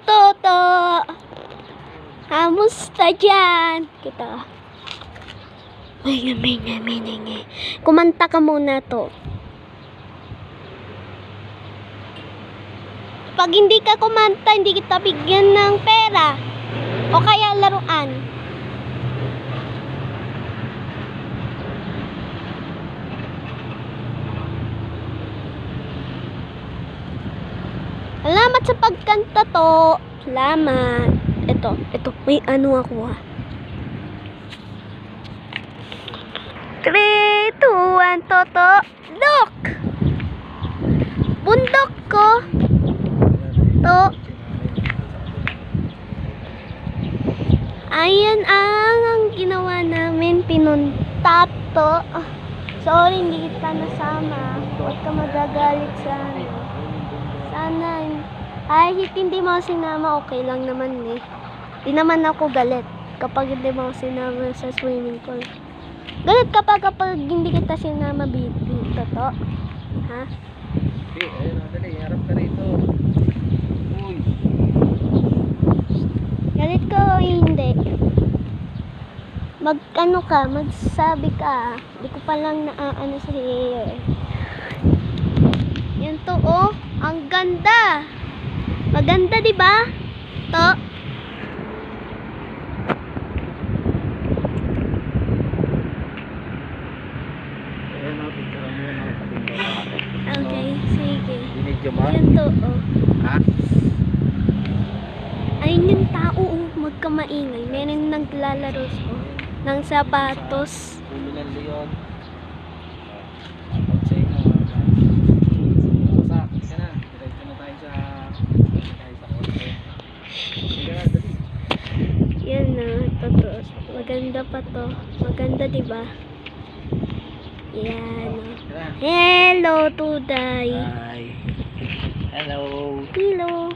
Toto! Kamusta dyan? Kita. May. Kumanta ka muna to. Pag hindi ka kumanta, hindi kita bigyan ng pera. O kaya laruan. Salamat sa pagkanta to. Salamat. Ito. May ano ako ha. 3, 2, 1, Toto. Look! Bundok ko. To. Ayan ang ginawa namin. Pinunta to. Sorry, hindi kita nasama. Huwag ka magagalit sa akin. Sana. Kahit hindi mo sinama, okay lang naman eh. Di naman ako galit kapag hindi mo sinama sa swimming pool. Galit kapag hindi kita sinama, dito to. Ha? Hey, ayun na, dali. Harap ka rito. Uy. Galit ko o hindi? Mag-ano ka, magsabi ka. Hindi ko pa lang naaano sa iyo eh. Yan to oh, ang ganda. Maganda, di ba? To. Ayun na, picture mo yun. Okay, sige. Binidyo mo? Yan to oh. Ha? Ayun yung tao oh, magkamaingay. Meron naglalaro ng sapatos. Criminal Leon. Sa inyo. Basta, isa na. Diretso na tayo sa korte. Sige na, dali. Yan na, to. Maganda pa to. Maganda, di ba? Yan. Tara. Hello, Tuday. Hi. Hello. Hello.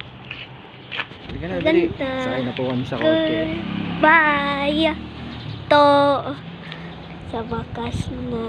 Sige na, dali. Ganda. Sakay na po kami sa korte. Bye. To. Sa wakas na.